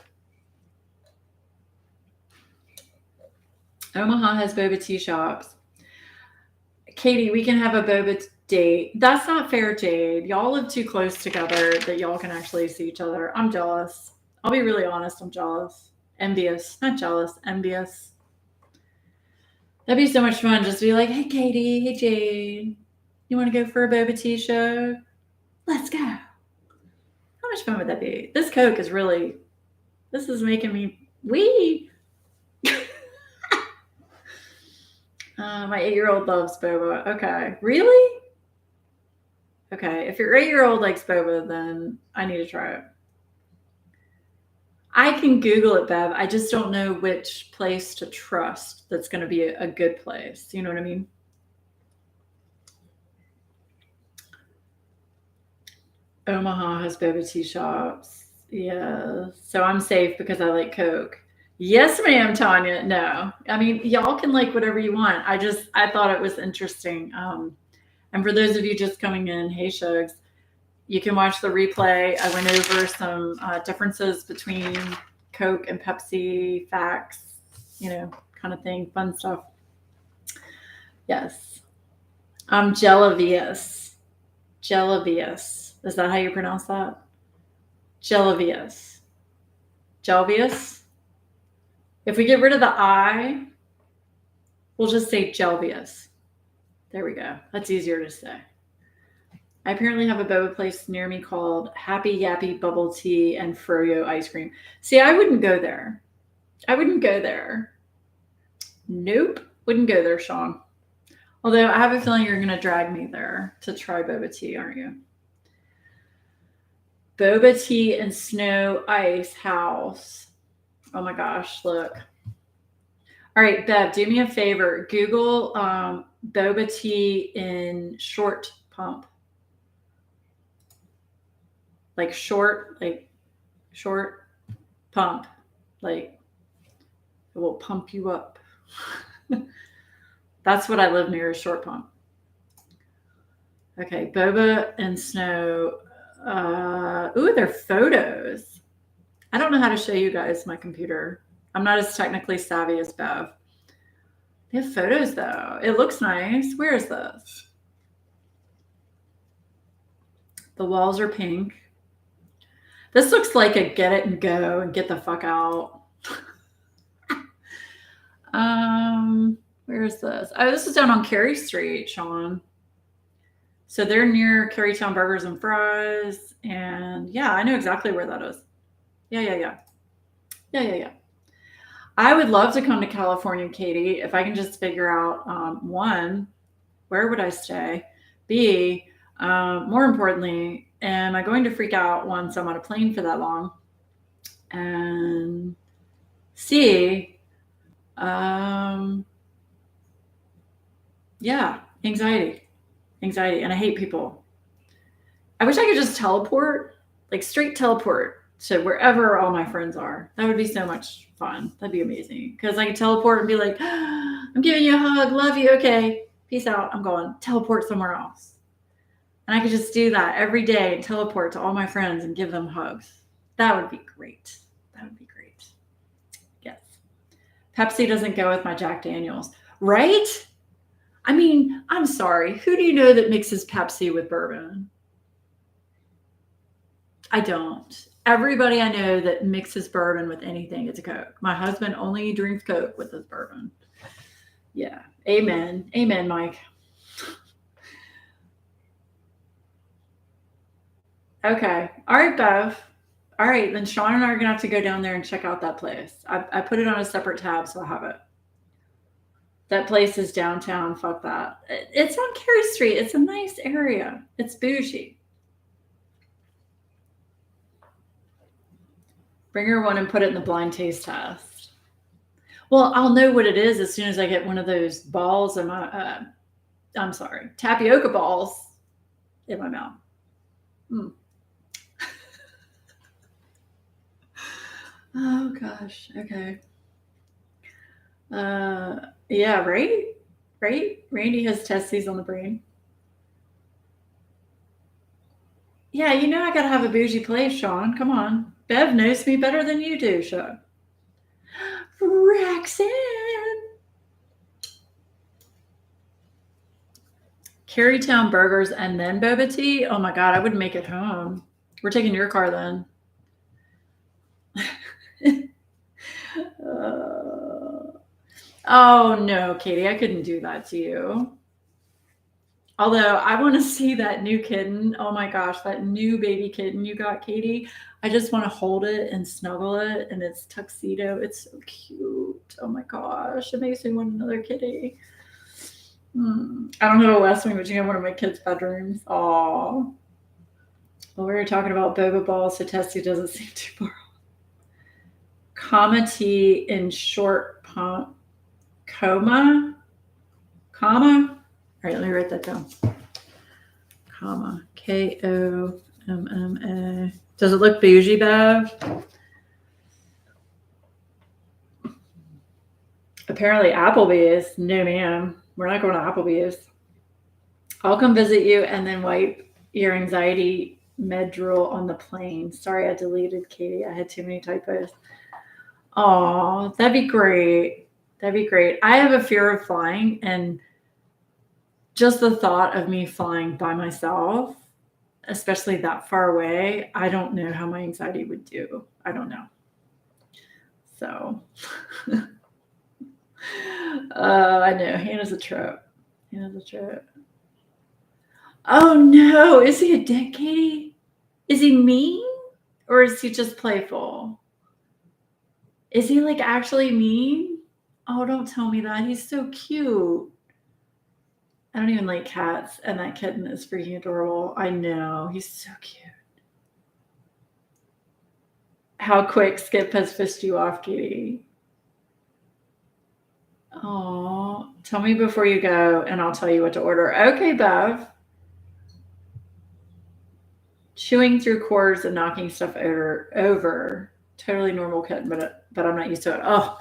Omaha has boba tea shops. Katie, we can have a boba date. That's not fair, Jade. Y'all live too close together that y'all can actually see each other. I'm jealous. I'll be really honest. I'm jealous. Envious. Not jealous. Envious. That'd be so much fun just to be like, hey, Katie. Hey, Jade. You want to go for a boba tea show? Let's go. How much fun would that be? This Coke is really, this is making me wee. My 8-year-old loves boba. Okay. Really? Okay. If your 8-year-old likes boba, then I need to try it. I can Google it, Bev. I just don't know which place to trust that's going to be a good place. You know what I mean? Omaha has boba tea shops. Yeah. So I'm safe because I like Coke. Yes, ma'am, Tanya. No. I mean, y'all can like whatever you want. I thought it was interesting. And for those of you just coming in, hey, Shugs, you can watch the replay. I went over some differences between Coke and Pepsi, facts, kind of thing, fun stuff. Yes. Gelavius. Gelavius. Is that how you pronounce that? Gelavius. Gelvius? If we get rid of the I, we'll just say Gelvius. There we go. That's easier to say. I apparently have a boba place near me called Happy Yappy Bubble Tea and Froyo Ice Cream. See, I wouldn't go there. I wouldn't go there. Nope. Wouldn't go there, Sean. Although I have a feeling you're going to drag me there to try boba tea, aren't you? Boba tea and snow ice house. Oh my gosh, look. All right, Bev, do me a favor. Google boba tea in short pump. Like short pump. Like it will pump you up. That's what I live near, is short pump. Okay, boba and snow. Ooh, they're photos. I don't know how to show you guys my computer. I'm not as technically savvy as Bev. They have photos, though. It looks nice. Where is this? The walls are pink. This looks like a get it and go and get the fuck out. Where is this? Oh, this is down on Cary Street, Sean. So they're near Carytown Burgers and Fries. And yeah, I know exactly where that is. Yeah. I would love to come to California, Katie, if I can just figure out, one, where would I stay? B, more importantly, am I going to freak out once I'm on a plane for that long? And C, yeah, anxiety. And I hate people. I wish I could just teleport, like straight teleport to wherever all my friends are. That would be so much fun. That'd be amazing. Because I could teleport and be like, I'm giving you a hug. Love you. Okay. Peace out. I'm going. Teleport somewhere else. And I could just do that every day and teleport to all my friends and give them hugs. That would be great. Yes. Pepsi doesn't go with my Jack Daniels. Right? I mean, I'm sorry. Who do you know that mixes Pepsi with bourbon? I don't. Everybody I know that mixes bourbon with anything, it's a Coke. My husband only drinks Coke with his bourbon. Yeah. Amen. Amen, Mike. Okay. All right, Bev. All right. Then Sean and I are going to have to go down there and check out that place. I put it on a separate tab, so I have it. That place is downtown. Fuck that. It's on Cary Street. It's a nice area. It's bougie. Bring her one and put it in the blind taste test. Well, I'll know what it is as soon as I get one of those balls in my, tapioca balls in my mouth. Oh, gosh. Okay. Yeah, right? Randy has testes on the brain. Yeah, you know I gotta have a bougie place, Sean. Come on. Bev knows me better than you do, Sean. Roxanne. Carytown burgers and then boba tea. Oh my god, I would make it home. We're taking your car then. Oh no, Katie, I couldn't do that to you. Although I want to see that new kitten. Oh my gosh, that new baby kitten you got, Katie. I just want to hold it and snuggle it in its tuxedo. It's so cute. Oh my gosh, it makes me want another kitty. I don't have a West Wing, but you have one of my kids' bedrooms. Aw. Well, we were talking about boba balls, so Tessie doesn't seem too far. Comma T in short pump. Comma? All right, let me write that down. Comma. Komma. Does it look bougie, Bev? Apparently Applebee's. No, ma'am. We're not going to Applebee's. I'll come visit you and then wipe your anxiety med drool on the plane. Sorry, I deleted Katie. I had too many typos. Oh, that'd be great. That'd be great. I have a fear of flying, and just the thought of me flying by myself, especially that far away, I don't know how my anxiety would do. I don't know. So, I know. Hannah's a trip. Oh no, is he a dick, Katie? Is he mean? Or is he just playful? Is he like actually mean? Oh, don't tell me that. He's so cute. I don't even like cats, and that kitten is freaking adorable. I know. He's so cute. How quick Skip has pissed you off, Katie. Oh, tell me before you go, and I'll tell you what to order. Okay, Bev. Chewing through cords and knocking stuff over. Totally normal kitten, but I'm not used to it. Oh,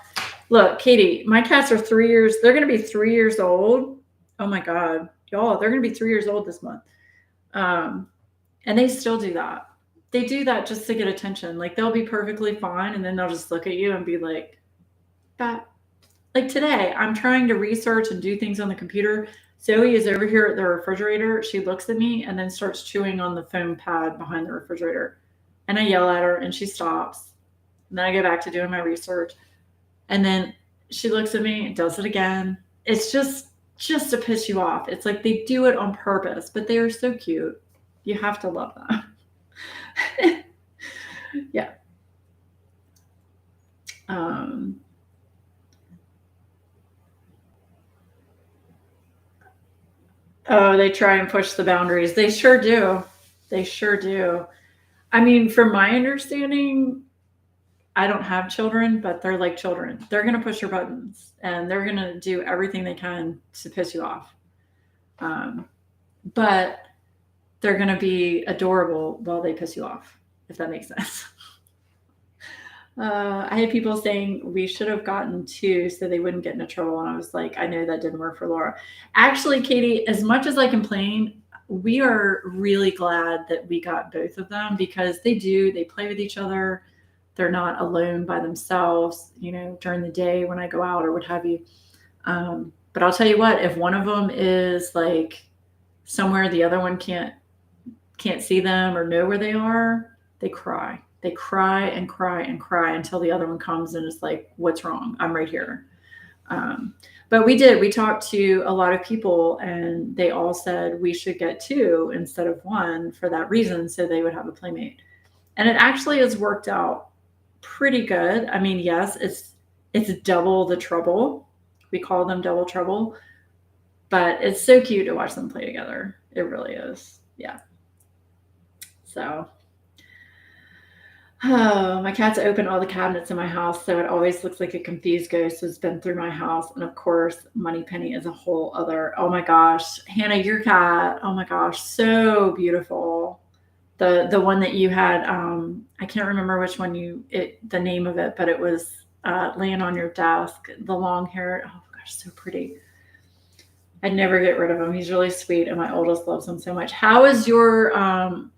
look, Katie, my cats are 3 years. They're going to be 3 years old. Oh my God, y'all, they're going to be 3 years old this month. And they still do that. They do that just to get attention. Like they'll be perfectly fine, and then they'll just look at you and be like, "That." Like today, I'm trying to research and do things on the computer. Zoe is over here at the refrigerator. She looks at me and then starts chewing on the foam pad behind the refrigerator. And I yell at her and she stops. And then I go back to doing my research. And then she looks at me and does it again. It's just to piss you off. It's like they do it on purpose, but they are so cute. You have to love them. Yeah. Oh, they try and push the boundaries. They sure do. They sure do. I mean, from my understanding, I don't have children, but they're like children. They're going to push your buttons and they're going to do everything they can to piss you off. But they're going to be adorable while they piss you off, if that makes sense. I had people saying we should have gotten two so they wouldn't get into trouble. And I was like, I know that didn't work for Laura. Actually, Katie, as much as I complain, we are really glad that we got both of them because they play with each other. They're not alone by themselves, during the day when I go out or what have you. But I'll tell you what, if one of them is like somewhere the other one can't see them or know where they are, they cry. They cry and cry and cry until the other one comes and is like, what's wrong? I'm right here. But we talked to a lot of people and they all said we should get two instead of one for that reason. So they would have a playmate. And it actually has worked out pretty good. I mean, yes, it's double the trouble. We call them double trouble, but it's so cute to watch them play together. It really is. Yeah. So, oh, my cats open all the cabinets in my house, so it always looks like a confused ghost has been through my house. And of course, Moneypenny is a whole other. Oh my gosh, Hannah, your cat. Oh my gosh, so beautiful. The one that you had, I can't remember which one the name of it, but it was laying on your desk. The long hair. Oh my gosh, so pretty. I'd never get rid of him. He's really sweet, and my oldest loves him so much. How is your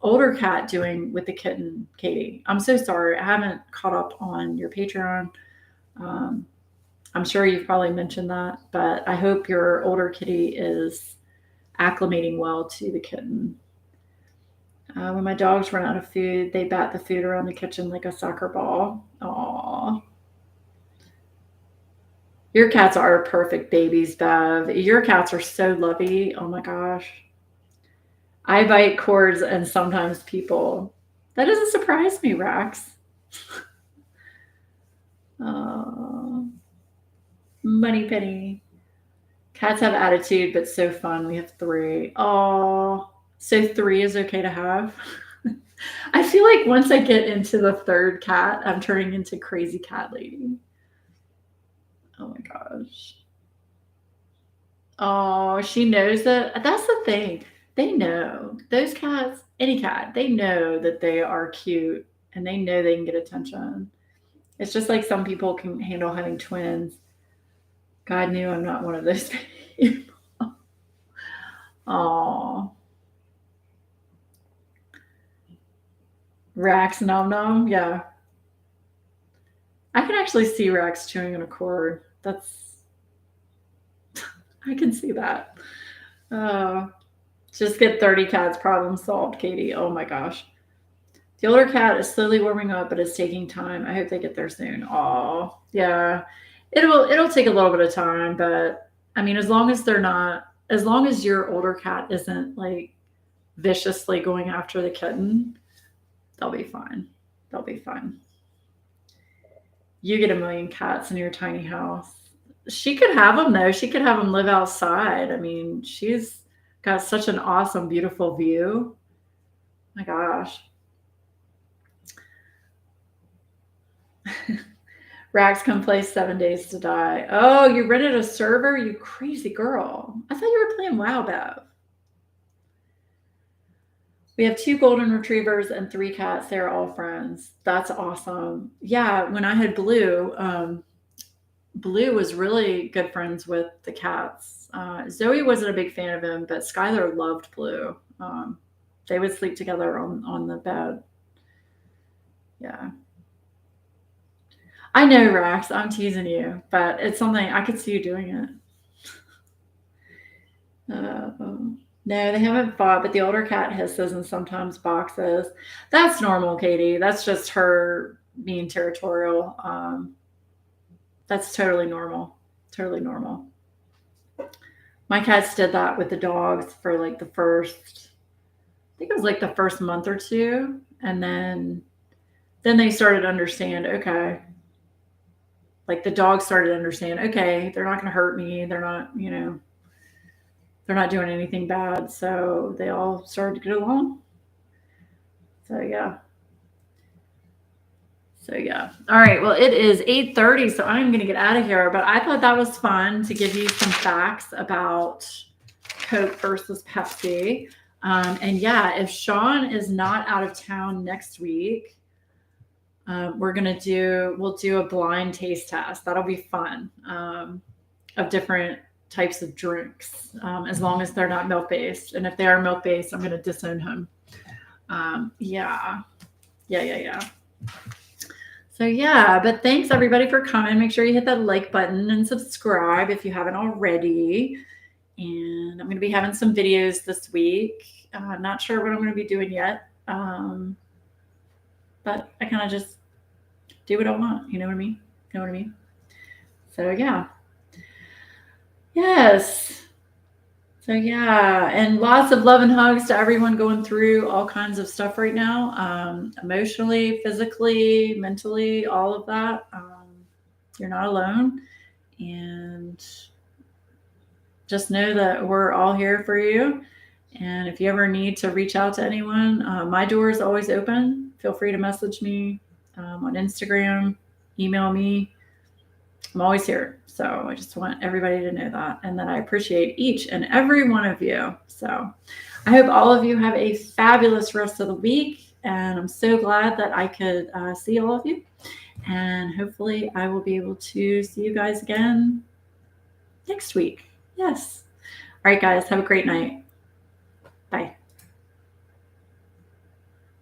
older cat doing with the kitten, Katie? I'm so sorry. I haven't caught up on your Patreon. Um, I'm sure you've probably mentioned that, but I hope your older kitty is acclimating well to the kitten. When my dogs run out of food, they bat the food around the kitchen like a soccer ball. Aww. Your cats are perfect babies, Bev. Your cats are so lovey. Oh my gosh. I bite cords and sometimes people. That doesn't surprise me, Rax. Oh, Money Penny. Cats have attitude, but so fun. We have 3. Oh, so 3 is okay to have. I feel like once I get into the 3rd cat, I'm turning into crazy cat lady. Oh my gosh. Oh, she knows that. That's the thing. They know. Those cats, any cat, they know that they are cute and they know they can get attention. It's just like some people can handle having twins. God knew I'm not one of those people. Oh, Rax Nom Nom. Yeah. I can actually see Rax chewing on a cord. I can see that. Oh, just get 30 cats, problem solved, Katie. Oh my gosh. The older cat is slowly warming up, but it's taking time. I hope they get there soon. Oh, yeah. It'll take a little bit of time, but I mean, as long as your older cat isn't like viciously going after the kitten, they'll be fine. They'll be fine. You get a million cats in your tiny house. She could have them though. She could have them live outside. I mean, she's got such an awesome, beautiful view. My gosh. Rax come play 7 Days to Die. Oh, you rented a server? You crazy girl. I thought you were playing WoW, Bev. We have 2 golden retrievers and 3 cats. They're all friends. That's awesome. Yeah, when I had Blue, Blue was really good friends with the cats. Zoe wasn't a big fan of him, but Skylar loved Blue. They would sleep together on the bed. Yeah. I know, Rax. I'm teasing you, but it's something I could see you doing it. No, they haven't fought, but the older cat hisses and sometimes boxes. That's normal, Katie. That's just her being territorial. That's totally normal. Totally normal. My cats did that with the dogs for like I think it was like the first month or 2, and then they started to understand, okay, like the dogs started to understand, okay, they're not going to hurt me. They're not, they're not doing anything bad. So they all started to get along. So yeah. So yeah. All right. Well, it is 8:30, so I'm going to get out of here. But I thought that was fun to give you some facts about Coke versus Pepsi. And yeah, if Sean is not out of town next week, we'll do a blind taste test. That'll be fun, of different types of drinks, as long as they're not milk based. And if they are milk based, I'm going to disown him. Yeah. So yeah, but thanks everybody for coming. Make sure you hit that like button and subscribe if you haven't already. And I'm going to be having some videos this week. Not sure what I'm going to be doing yet. But I kind of just do what I want. You know what I mean? So yeah. Yes. So yeah, and lots of love and hugs to everyone going through all kinds of stuff right now, emotionally, physically, mentally, all of that. You're not alone, and just know that we're all here for you. And if you ever need to reach out to anyone, my door is always open. Feel free to message me on Instagram, email me. I'm always here. So I just want everybody to know that, and that I appreciate each and every one of you. So I hope all of you have a fabulous rest of the week. And I'm so glad that I could see all of you. And hopefully I will be able to see you guys again next week. Yes. All right, guys, have a great night. Bye.